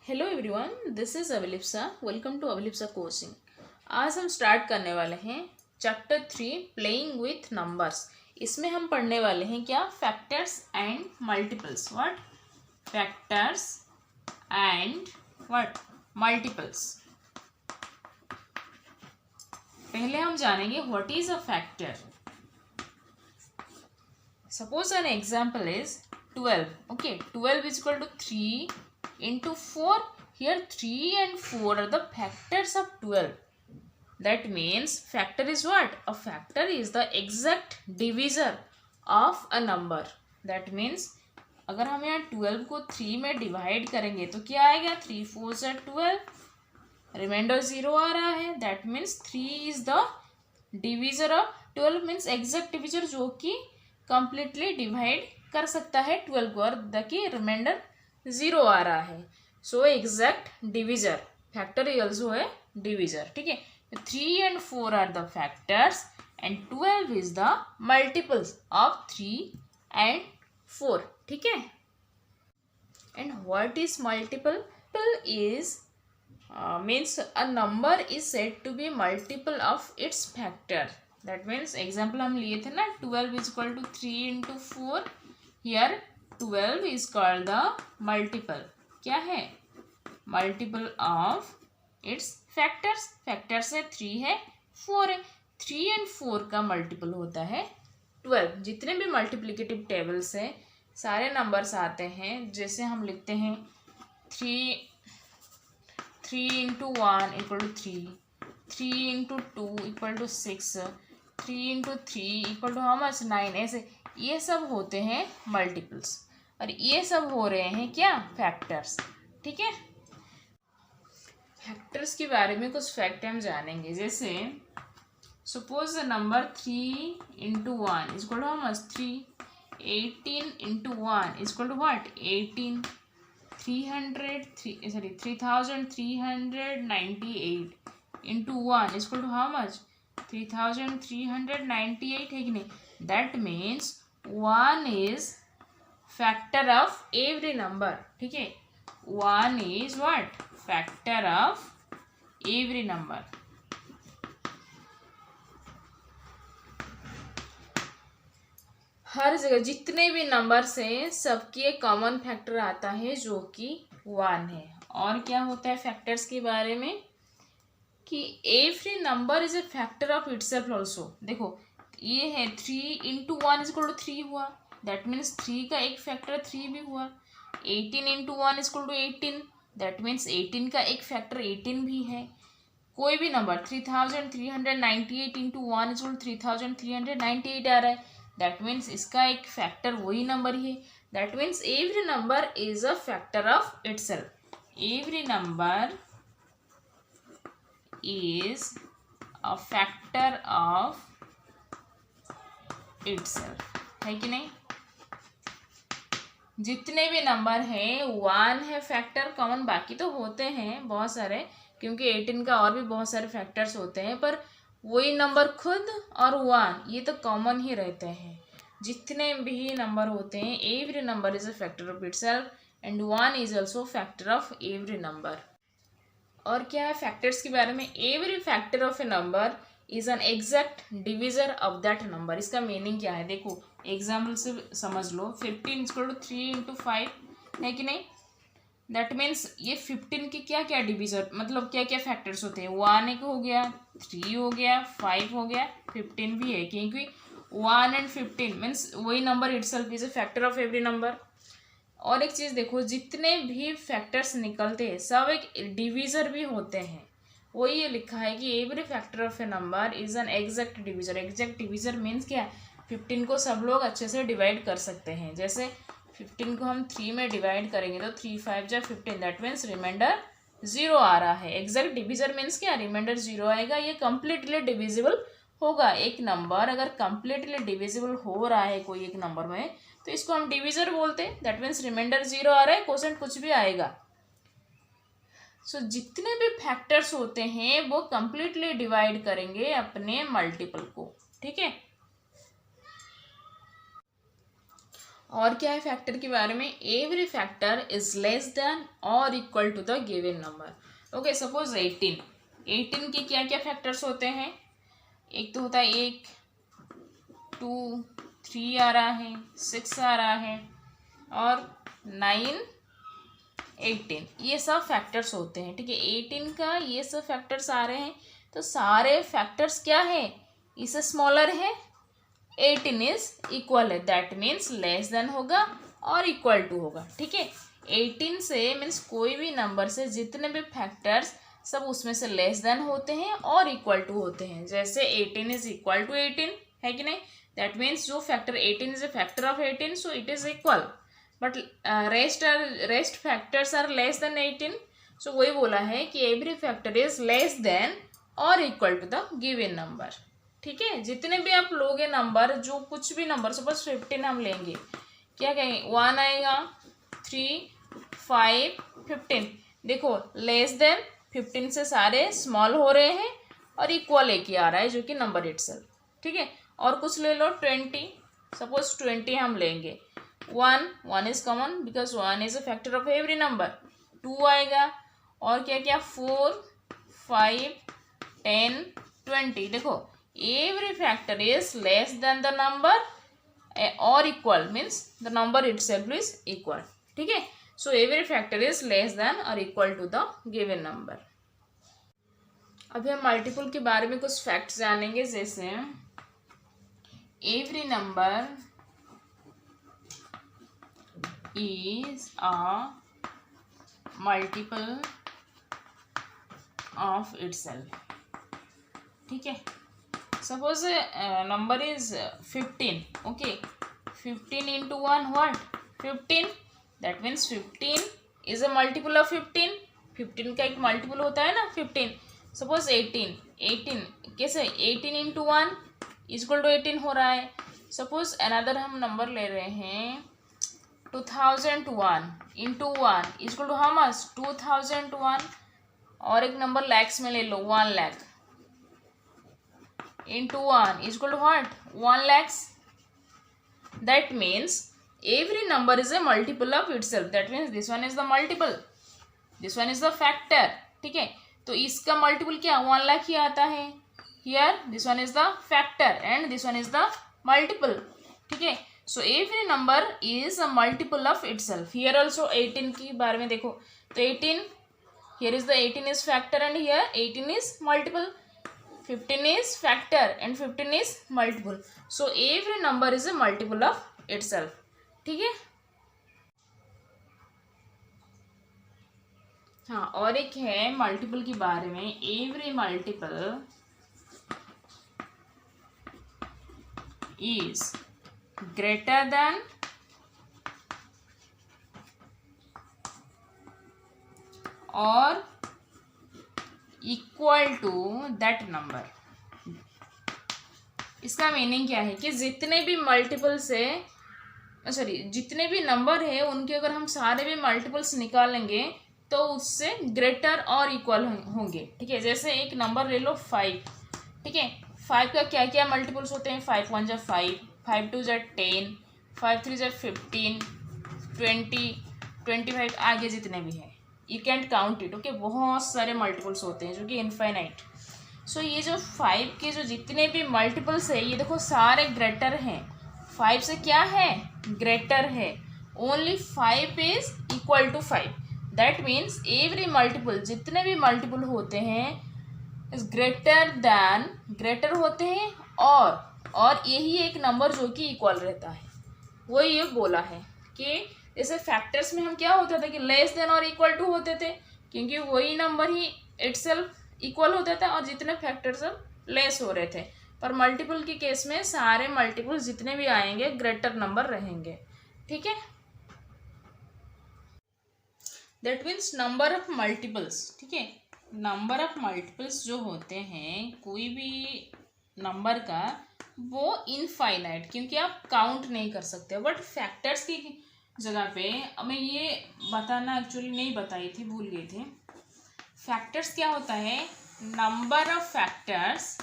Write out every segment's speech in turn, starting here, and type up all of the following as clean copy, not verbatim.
Hello everyone, this is Abhilipsa. Welcome to Abhilipsa coaching. आज हम start करने वाले हैं चैप्टर 3 प्लेइंग विथ नंबर्स। इसमें हम पढ़ने वाले हैं क्या? Factors and multiples. What? Factors and what? Multiples. पहले हम जानेंगे what is a factor. Suppose an example is 12. Okay, 12 is equal to 3 into 4. Here 3 and 4 are the factors of 12. That means factor is what? A factor is the exact divisor of a number. That means अगर हम यहाँ 12 को 3 में divide करेंगे तो क्या आएगा? 3 4 से 12, रिमाइंडर 0 आ रहा है। That means 3 is the divisor of 12, means exact divisor जो कि कंप्लीटली डिवाइड कर सकता है 12 को, और देखिए रिमाइंडर 0 आ रहा है। So exact divisor, factor is also a divisor. ठीक है, 3 and 4 are the factors and 12 is the multiples of 3 and 4. ठीक है, and what is multiple? Is means a number is said to be multiple of its factor. That means example हम लिए थे ना, 12 is equal to 3 into 4. Here 12 is called the multiple. क्या है? multiple of its factors. factors है 3 है 4 है। 3 and 4 का मल्टीपल होता है 12। जितने भी मल्टीप्लिकेटिव टेबल्स हैं सारे नंबर्स आते हैं, जैसे हम लिखते हैं 3 into 1 equal to 3, 3 into 2 equal to 6, 3 into 3 equal to how much? 9। ऐसे ये सब होते हैं मल्टीपल्स, और ये सब हो रहे हैं क्या? फैक्टर्स। ठीक है, फैक्टर्स के बारे में कुछ फैक्ट हम जानेंगे। जैसे suppose number 3 into 1 is equal to how much? 3। 18 into 1 is equal to what? 18। 3398 into 1 is equal to how much? 3398 है कि नहीं? That means 1 is factor of every number. ठीक है, 1 is what? Factor of every number. हर जगह जितने भी numbers हैं सबकी एक कॉमन फैक्टर आता है जो कि 1 है। और क्या होता है फैक्टर्स के बारे में कि every number is a factor of itself also. देखो ये है 3 into 1 is equal to 3 हुआ, दैट मीन्स 3 का एक फैक्टर 3 भी हुआ। 18 into 1 is equal to 18, that means 18 का एक फैक्टर 18 भी है। कोई भी number 3398 into 1 is equal to 3398 आ रहा है, दैट मीन्स इसका एक फैक्टर वही नंबर ही है। That means every number is a factor of itself. Every number is a factor of itself, है कि नहीं? जितने भी नंबर हैं 1 है फैक्टर कॉमन, बाकी तो होते हैं बहुत सारे, क्योंकि 18 का और भी बहुत सारे फैक्टर्स होते हैं, पर वही नंबर खुद और 1 ये तो कॉमन ही रहते हैं। जितने भी नंबर होते हैं every number is a factor of itself and 1 is also factor of every number. और क्या है फैक्टर्स के बारे में? Every factor of A number is an exact divisor of that number. इसका मीनिंग क्या है? देखो एग्जाम्पल से समझ लो। 15 is equal to 3 into 5 है कि नहीं? दैट मीन्स ये 15 के क्या क्या डिविजर, मतलब क्या क्या फैक्टर्स होते हैं? 1 एक हो गया, 3 हो गया, 5 हो गया, 15 भी है, क्योंकि 1 and 15 मीन्स वही number itself is a factor of every number. और एक चीज़ देखो, जितने भी फैक्टर्स निकलते हैं सब एक डिविजर भी होते हैं। वही ये लिखा है कि every factor of A number is an exact divisor. Exact divisor means क्या? 15 को सब लोग अच्छे से डिवाइड कर सकते हैं। जैसे 15 को हम 3 में डिवाइड करेंगे तो 3 5 जा 15, दैट मीन्स रिमाइंडर 0 आ रहा है। एग्जैक्ट डिविजर मीन्स क्या? रिमाइंडर 0 आएगा, ये कंप्लीटली डिविजिबल होगा। एक नंबर अगर कंप्लीटली डिविजिबल हो रहा है कोई एक नंबर में तो इसको हम डिविजर बोलते हैं। दैट मीन्स रिमाइंडर 0 आ रहा है, क्वोशेंट कुछ भी आएगा। सो जितने भी फैक्टर्स होते हैं वो कंप्लीटली डिवाइड करेंगे अपने मल्टीपल को। ठीक है, और क्या है फैक्टर के बारे में, every factor is less than और equal to the given number. Okay, suppose 18 के क्या क्या फैक्टर्स होते हैं, एक तो होता है 1, 2, 3 आ रहा है, 6 आ रहा है और 9, 18, ये सब फैक्टर्स होते हैं। ठीक है, 18 का ये सब फैक्टर्स आ रहे हैं, तो सारे फैक्टर्स क्या है, इससे स्मॉलर है, 18 इज इक्वल है, दैट मीन्स लेस देन होगा और इक्वल टू होगा। ठीक है, 18 से मीन्स कोई भी नंबर से जितने भी फैक्टर्स सब उसमें से लेस देन होते हैं और इक्वल टू होते हैं। जैसे 18 इज इक्वल टू 18 है कि नहीं, दैट मीन्स जो factor 18 is a factor of 18, so it is equal, but rest factors are less than 18, so वही बोला है कि every factor is less than और equal to the given number. ठीक है, जितने भी आप लोगे नंबर, जो कुछ भी नंबर, सपोज 15 हम लेंगे, क्या कहेंगे, 1 आएगा, 3, 5, 15, देखो लेस देन 15 से सारे स्मॉल हो रहे हैं और इक्वल एक ही आ रहा है जो कि नंबर इटसेल्फ। ठीक है, और कुछ ले लो 20, सपोज 20 हम लेंगे, 1 is common because 1 is a factor of every number, 2 आएगा और क्या क्या 4, 5, 10, 20, देखो every factor is less than the number or equal means the number itself is equal। ठीक है, so every factor is less than or equal to the given number। अभी हम multiple के बारे में कुछ फैक्ट्स जानेंगे, जैसे every number is a multiple of itself। ठीक है, suppose number is 15, okay, 15 into 1 what, 15, that means 15 is a multiple of 15, 15 का एक मल्टीपल होता है ना 15। सपोज 18 कैसे, 18 into 1 इक्वल टू 18 हो रहा है। सपोज अनदर हम नंबर ले रहे हैं 2001 into 1 equal to how much, 2001, और एक नंबर लैक्स में ले लो, 1 lakh into 1 is equal to what, 1 lakhs, that means every number is a multiple of itself, that means this one is the multiple, this one is the factor। ठीक है, तो इसका multiple क्या 1 लाख ही आता है, here this one is the factor and this one is the multiple। ठीक है, so every number is a multiple of itself। here also 18 के बारे में देखो, तो 18 here is the 18 is factor and here 18 is multiple, 15 is factor and 15 is multiple, so every number is a multiple of itself। ठीक है, हाँ, और एक है मल्टीपल के बारे में, every multiple is greater than और इक्वल टू दैट नंबर। इसका मीनिंग क्या है कि जितने भी मल्टीपल से जितने भी नंबर है उनके अगर हम सारे भी मल्टीपल्स निकालेंगे तो उससे ग्रेटर और इक्वल होंगे। ठीक है, जैसे एक नंबर ले लो 5। ठीक है, 5 का क्या क्या मल्टीपल्स होते हैं, 5 1 जा 5, 5 2 जा 10, 5 3 जा 15, 20, 25, आगे जितने भी हैं you can't count it. Okay, बहुत सारे मल्टीपल्स होते हैं जो कि इनफाइनाइट। सो ये जो 5 के जो जितने भी मल्टीपल्स है ये देखो सारे ग्रेटर हैं, 5 से क्या है, ग्रेटर है, only 5 is equal to 5, that means every multiple जितने भी मल्टीपल होते हैं इज ग्रेटर दैन, ग्रेटर होते हैं और यही एक नंबर जो कि इक्वल रहता है। वो ये बोला है कि जैसे फैक्टर्स में हम क्या होता था कि लेस देन और इक्वल टू होते थे, क्योंकि वही नंबर ही इटसेल्फ इक्वल होता था और जितने फैक्टर्स सब लेस हो रहे थे। पर मल्टीपल के केस में सारे मल्टीपल जितने भी आएंगे ग्रेटर नंबर रहेंगे। ठीक है, that means number of multiples. ठीक है, नंबर ऑफ मल्टीपल्स जो होते हैं कोई भी नंबर का वो इनफाइनाइट, क्योंकि आप काउंट नहीं कर सकते। बट फैक्टर्स की जगह पे मैं ये बताना एक्चुअली नहीं बताई थी, भूल गई थी। फैक्टर्स क्या होता है, नंबर ऑफ फैक्टर्स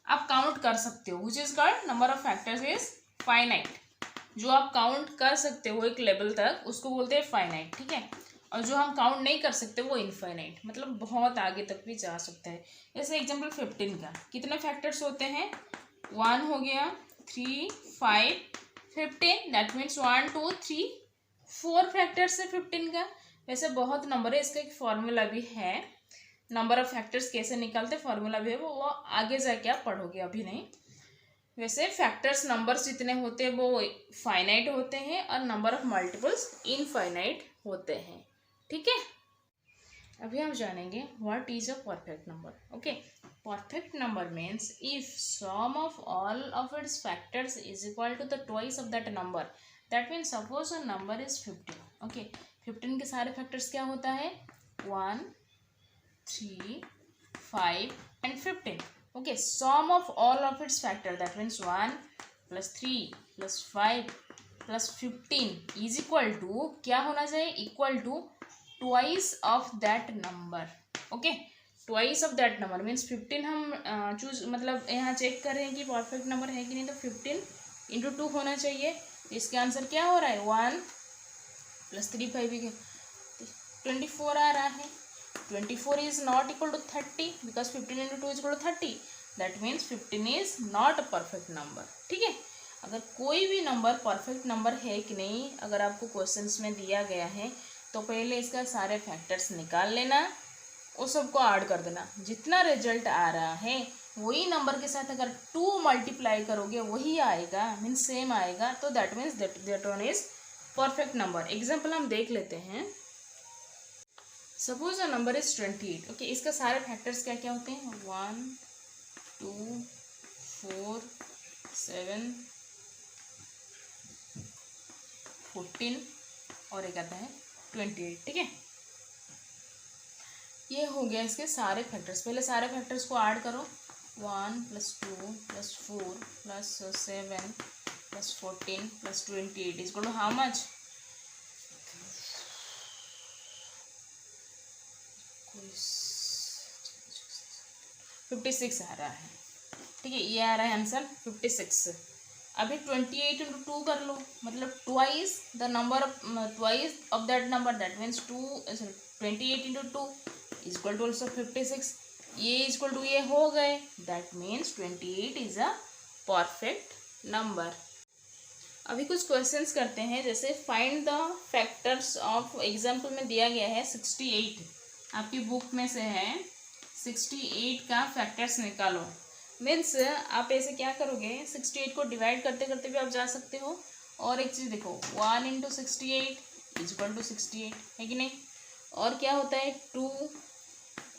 आप काउंट कर सकते हो, which is called number of factors is finite, जो आप काउंट कर सकते हो एक लेवल तक उसको बोलते हैं फाइनाइट, ठीक है। और जो हम काउंट नहीं कर सकते वो इनफाइनाइट, मतलब बहुत आगे तक भी जा सकता है। जैसे एग्जांपल 15 का कितने फैक्टर्स होते हैं, 1 हो गया, 3, 5, 15, दैट मीन्स 1, 2, 3, 4 फैक्टर्स है 15 का। वैसे बहुत नंबर है, इसका एक फॉर्मूला भी है, नंबर ऑफ फैक्टर्स कैसे निकालते फॉर्मूला भी है, वो आगे जाके आप पढ़ोगे, अभी नहीं। वैसे फैक्टर्स नंबर्स जितने होते हैं वो फाइनाइट होते हैं और नंबर ऑफ मल्टीपल्स इनफाइनाइट होते हैं, ठीक है। अभी हम जानेंगे what is a perfect number. Okay, perfect number means if sum of all of its factors is equal to the twice of that number, that means suppose a number is 15। Okay, 15 के सारे factors क्या होता है, 1, 3, 5 and 15. Okay, sum of all of its factor, that means 1 plus 3 plus 5 plus 15 is equal to क्या होना चाहिए, equal to twice of that number. Okay, twice of that number means 15 हम choose मतलब यहाँ चेक कर रहे हैं कि परफेक्ट नंबर है कि नहीं, तो 15 इंटू 2 होना चाहिए। इसका आंसर क्या हो रहा है, 1 प्लस 3 5 24 आ रहा है। 24 is not equal to 30 because 15 into 2 is equal to 30. That means 15 is not a perfect number. ठीक है, अगर कोई भी नंबर परफेक्ट नंबर है कि नहीं, अगर आपको क्वेश्चंस में दिया गया है तो पहले इसका सारे फैक्टर्स निकाल लेना, उस सबको ऐड कर देना, जितना रिजल्ट आ रहा है वही नंबर के साथ अगर 2 मल्टीप्लाई करोगे वही आएगा, मीन्स सेम आएगा, तो that means that one is perfect number. Example हम देख लेते हैं। Suppose a number is 28। Okay, इसका सारे फैक्टर्स क्या क्या होते हैं, 1, 2, 4, 7, 14 और एक आता है 28, ठीक है। ये हो गया इसके सारे फैक्टर्स। पहले सारे फैक्टर्स को ऐड करो, 1 + 2 + 4 + 7 + 14 + 28 is equal to how much, 56 आ रहा है, ठीक है। ये आ रहा है आंसर 56। अभी 28 इंटू 2 कर लो, मतलब twice the number twice of that number, that means 28 into 2 is equal to also 56। ये इज इक्वल टू ये हो गए, that means 28 is a perfect number. अभी कुछ क्वेश्चंस करते हैं, जैसे find the factors of, example में दिया गया है 68, आपकी बुक में से है, 68 का फैक्टर्स निकालो। मीन्स आप ऐसे क्या करोगे, 68 को डिवाइड करते करते भी आप जा सकते हो। और एक चीज़ देखो, 1 × 68 इज इक्वल टू 68 है कि नहीं। और क्या होता है, 2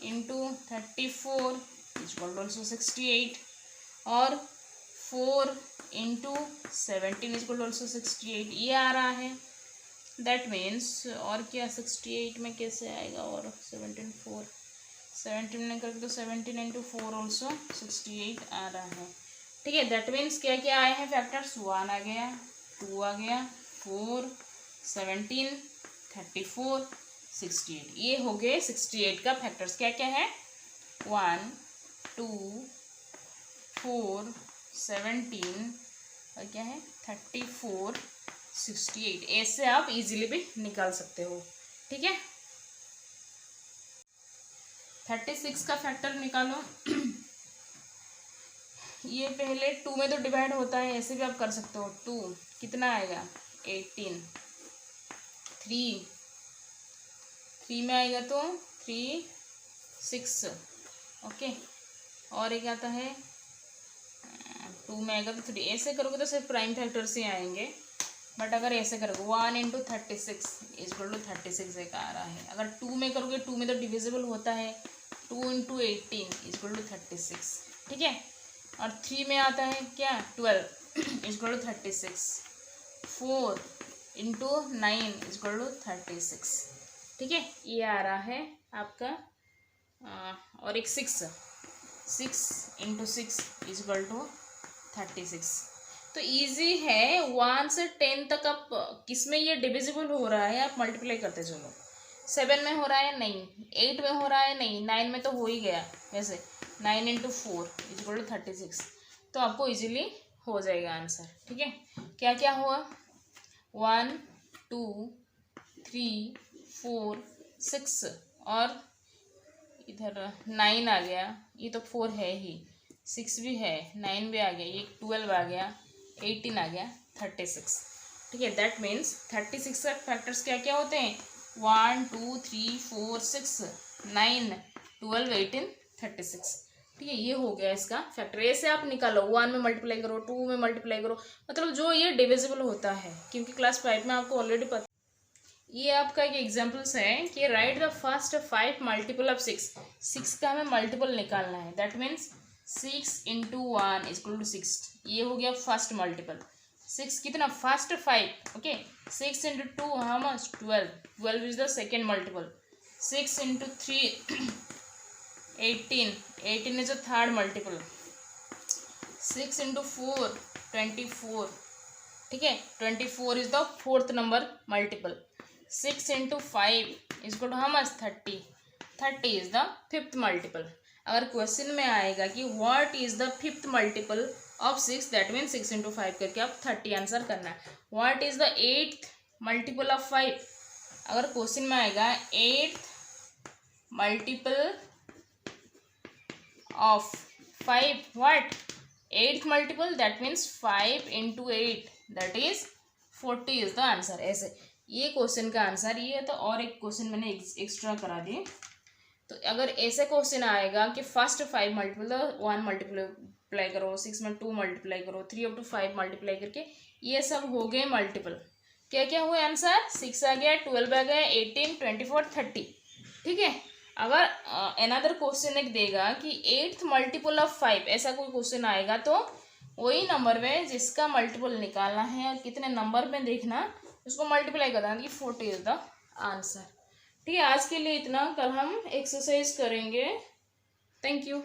× 34 इज इक्वल टू ऑल्सो 68, और 4 × 17 इज इक्वल टू ऑल्सो 68, ये आ रहा है। दैट मीन्स और क्या, 68 में कैसे आएगा, और 17 में करके तो 17 × 4 ऑल्सो 68 आ रहा है, ठीक है। दैट मीन्स क्या क्या आए हैं फैक्टर्स, 1 आ गया, 2 आ गया, 4, 17, 34, 68, ये हो गए 68 का फैक्टर्स। क्या क्या है, 1, 2, 4, 17 और क्या है 34, 68। ऐसे आप इजीली भी निकाल सकते हो, ठीक है। 36 का फैक्टर निकालो। ये पहले 2 में तो डिवाइड होता है, ऐसे भी आप कर सकते हो। 2 कितना आएगा, 18, 3 में आएगा तो 3, 6, ओके। और एक आता है 2 में आएगा तो 3, ऐसे करोगे तो सिर्फ प्राइम फैक्टर्स ही आएंगे। बट अगर ऐसे करोगे 1 × 36 इज इक्वल टू 36 एक आ रहा है। अगर 2 में करोगे, 2 में तो डिविजिबल होता है, 2 × 18 इज इक्वल टू 36, ठीक है। और 3 में आता है क्या, 12 is equal to 36, 4 × 9 is equal to 36, ठीक है। ये आ रहा है आपका। और एक 6 × 6 इज इक्वल टू 36। तो इजी है, 1 से 10 तक आप किस में ये डिविजिबल हो रहा है आप मल्टीप्लाई करते चलो। 7 में हो रहा है नहीं, 8 में हो रहा है नहीं, 9 में तो हो ही गया। वैसे 9 × 4 इज इक्वल टू 36, तो आपको इजीली हो जाएगा आंसर। ठीक है, क्या क्या हुआ, 1 2 3 4 6 और इधर 9 आ गया, ये तो 4 है ही, 6 भी है, 9 भी आ गया, ये 12 आ गया, 18 आ गया, 36। ठीक है, दैट मीन्स 36 का फैक्टर्स क्या क्या होते हैं, 1 2 3 4 6 9 12 18 36। ठीक है, ये हो गया इसका फैक्टर। ऐसे आप निकालो, 1 में मल्टीप्लाई करो, 2 में मल्टीप्लाई करो, मतलब जो ये डिविजिबल होता है, क्योंकि क्लास 5 में आपको ऑलरेडी पता, ये आपका एक एग्जाम्पल्स है कि write the first 5 multiple of 6। 6 का हमें मल्टीपल निकालना है, that means 6 into 1 equal to 6। ये हो गया फर्स्ट मल्टीपल। 6 कितना, first 5, okay. 6 into 2 how much, 12। 12 is the second multiple. 6 into 3 18। 18 is the third multiple. 6 into 4 24। ठीक है, 24 is the fourth number multiple. 6 into 5 is equal to how much, 30। 30 is the fifth multiple. अगर question में आएगा कि what is the fifth multiple of 6, that mean 6 into 5 करके आप 30 answer करना है। What is the eighth multiple of 5, अगर question में आएगा eighth multiple of 5, what, eighth multiple, that means 5 into 8, that is 40 is the answer. ऐसे ये question का आंसर ये है। तो और एक क्वेश्चन मैंने एक्स्ट्रा करा दिए। तो अगर ऐसे क्वेश्चन आएगा कि फर्स्ट 5 मल्टीपल 1 मल्टीप्लाई करो, 6 में 2 मल्टीप्लाई करो, 3 अप टू 5 मल्टीप्लाई करके, ये सब हो गए मल्टीपल। क्या क्या हुए आंसर, 6 आ गया, 12 आ गया, 18 24 30। ठीक है, अगर अनदर क्वेश्चन एक देगा कि एट्थ मल्टीपल ऑफ 5, ऐसा कोई क्वेश्चन आएगा तो वही नंबर में जिसका मल्टीपल निकालना है और कितने नंबर में देखना, उसको मल्टीप्लाई करना कि 40 इज द आंसर। ठीक है, आज के लिए इतना, कल हम एक्सरसाइज करेंगे। Thank you.